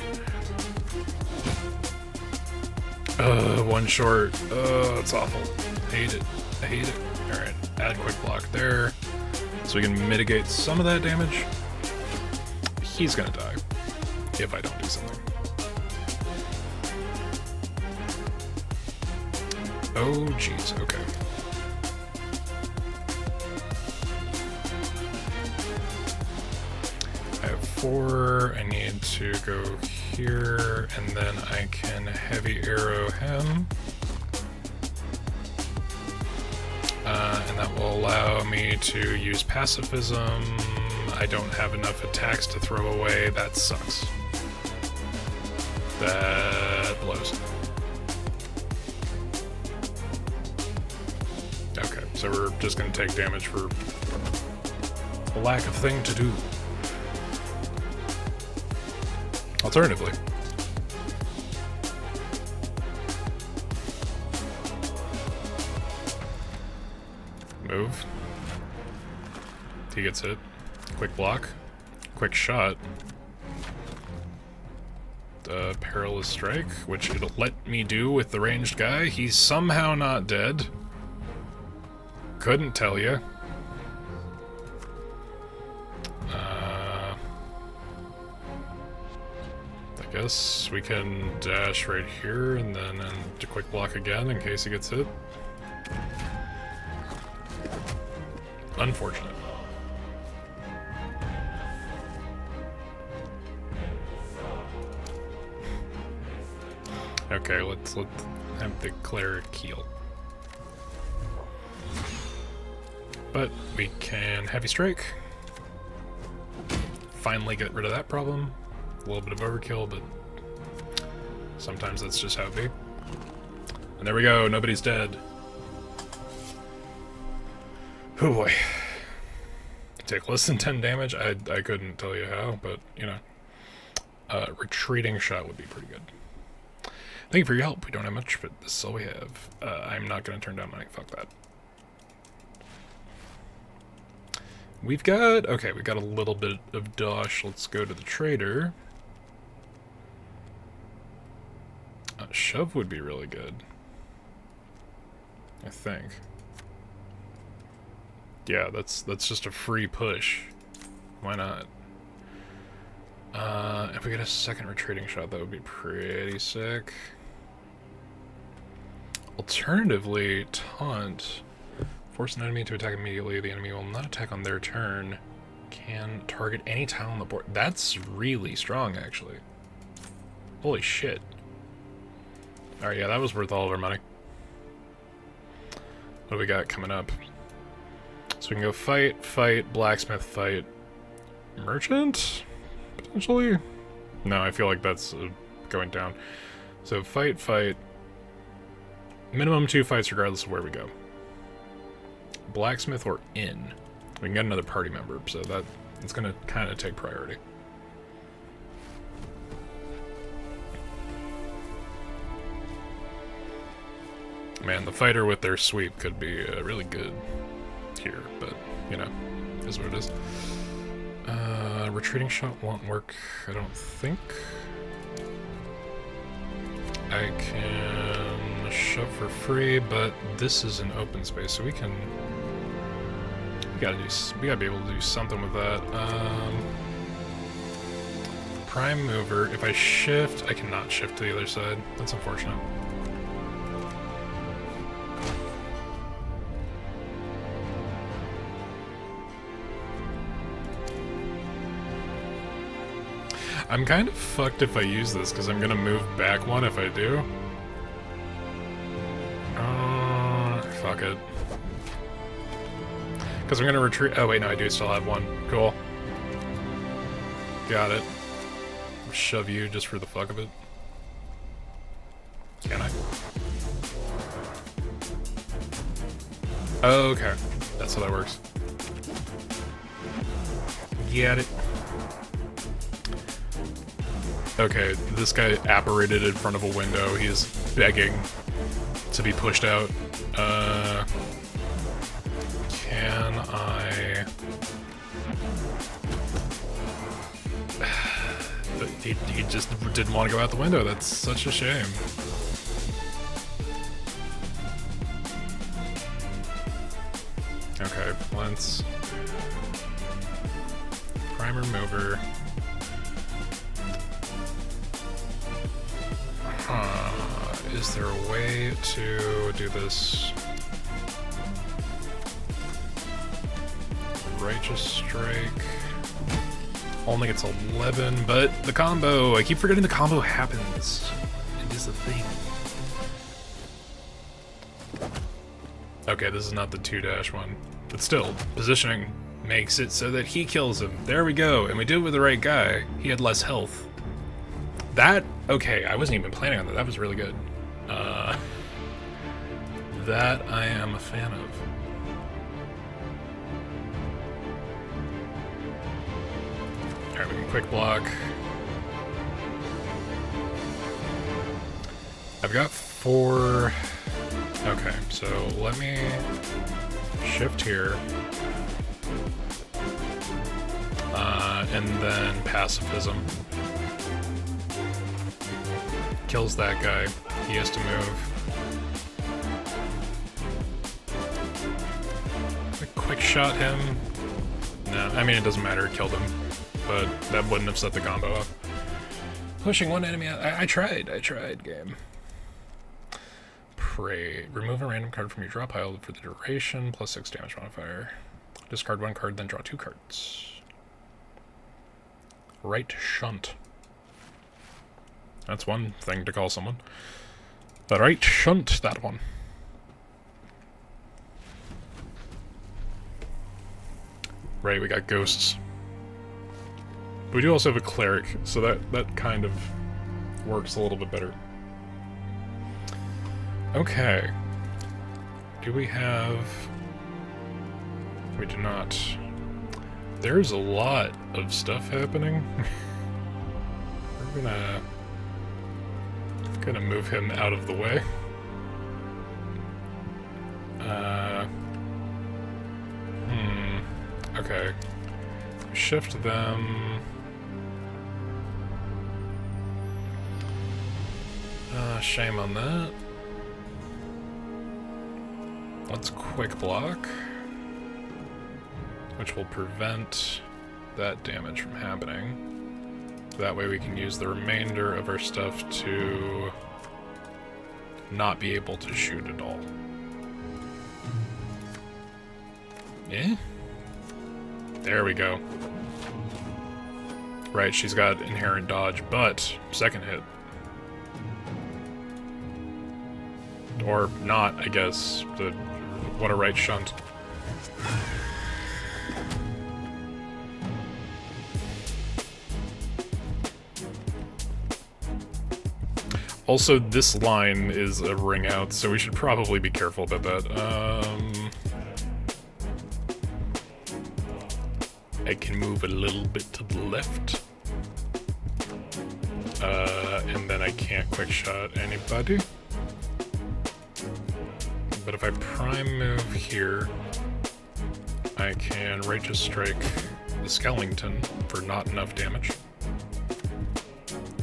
One short. It's awful. Hate it. I hate it. Alright, add quick block there, so we can mitigate some of that damage. He's gonna die, if I don't do something. Oh, jeez, okay. I have 4, I need to go here, and then I can heavy arrow him. And that will allow me to use pacifism. I don't have enough attacks to throw away. That sucks. That blows. Okay, so we're just going to take damage for a lack of thing to do. Alternatively, move. He gets hit. Quick block. Quick shot. Perilous strike, which it'll let me do with the ranged guy. He's somehow not dead. Couldn't tell you. I guess we can dash right here and then do quick block again in case he gets hit. Unfortunate. Okay, let's have the cleric heal. But we can heavy strike. Finally get rid of that problem. A little bit of overkill, but sometimes that's just how it be. And there we go, nobody's dead. Oh boy. Take less than 10 damage? I couldn't tell you how, but, you know. Retreating shot would be pretty good. Thank you for your help. We don't have much, but this is all we have. I'm not going to turn down money. Fuck that. We've got... Okay, we got a little bit of dosh. Let's go to the trader. Shove would be really good. I think. Yeah, that's just a free push. Why not? If we get a second retreating shot, that would be pretty sick. Alternatively, taunt. Force an enemy to attack immediately. The enemy will not attack on their turn. Can target any tile on the board. That's really strong, actually. Holy shit. Alright, yeah, that was worth all of our money. What do we got coming up? So we can go fight, blacksmith, fight, merchant? Potentially? No, I feel like that's going down. So fight. Minimum 2 fights regardless of where we go. Blacksmith or inn. We can get another party member, so it's gonna kind of take priority. Man, the fighter with their sweep could be really good here, but, you know, is what it is. Retreating shot won't work, I don't think. I can shove for free, but this is an open space, so we gotta be able to do something with that. Prime mover, if I shift, I cannot shift to the other side. That's unfortunate. I'm kind of fucked if I use this, because I'm gonna move back one if I do. Fuck it. Because I'm gonna retreat. Oh wait, no, I do still have one. Cool. Got it. Shove you just for the fuck of it. Can I? Oh, okay. That's how that works. Get it. Okay, this guy apparated in front of a window. He is begging to be pushed out. Can I... he just didn't want to go out the window. That's such a shame. Okay, let's... Primer mover. Is there a way to do this? Righteous strike. Only gets 11, but the combo. I keep forgetting the combo happens. It is a thing. Okay, this is not the 2-dash one. But still, positioning makes it so that he kills him. There we go. And we did it with the right guy. He had less health. That, okay, I wasn't even planning on that. That was really good. That I am a fan of. Alright, we can quick block. I've got 4... Okay, so let me shift here. And then pacifism. Kills that guy. He has to move. Quick shot him. No, I mean, it doesn't matter. It killed him. But that wouldn't have set the combo up. Pushing one enemy out. I tried, game. Pray. Remove a random card from your draw pile for the duration, plus 6 damage modifier. Discard 1 card, then draw 2 cards. Right shunt. That's one thing to call someone. The right shunt, that one. Right, we got ghosts. But we do also have a cleric, so that kind of works a little bit better. Okay. Do we have... We do not. There's a lot of stuff happening. We're gonna move him out of the way. Okay. Shift them. Shame on that. Let's quick block, which will prevent that damage from happening. That way we can use the remainder of our stuff to not be able to shoot at all. Yeah? There we go. Right, she's got inherent dodge, but second hit. Or not, I guess. What a right shunt. Also, this line is a ring out, so we should probably be careful about that. I can move a little bit to the left. And then I can't quick shot anybody. But if I prime move here, I can Righteous Strike the Skellington for not enough damage.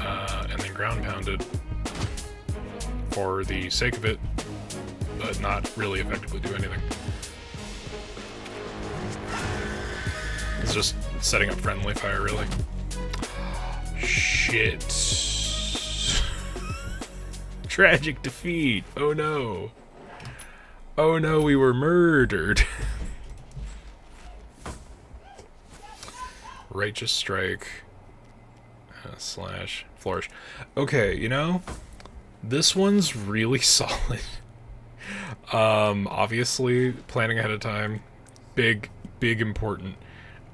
And then ground pound it for the sake of it, but not really effectively do anything. It's just setting up friendly fire, really. Shit. Tragic defeat. Oh no. Oh no, we were murdered. Righteous Strike slash Flourish. Okay, you know, this one's really solid. Obviously, planning ahead of time, big important.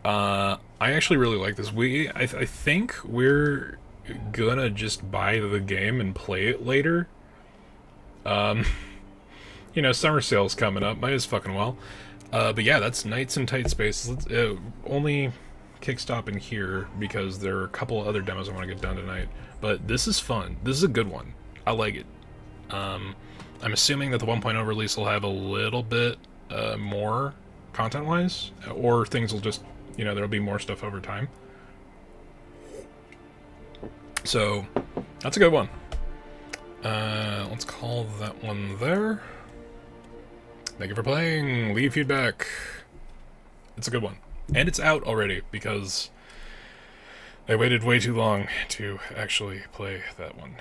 I actually really like this. I think we're gonna just buy the game and play it later. You know, summer sale's coming up, might as fucking well. But yeah, that's Nights in Tight Spaces. Let's only kickstop in here because there are a couple other demos I want to get done tonight. But this is fun. This is a good one. I like it. I'm assuming that the 1.0 release will have a little bit more content-wise, or things will just, you know, there'll be more stuff over time. So, that's a good one. Let's call that one there. Thank you for playing. Leave feedback. It's a good one. And it's out already, because I waited way too long to actually play that one.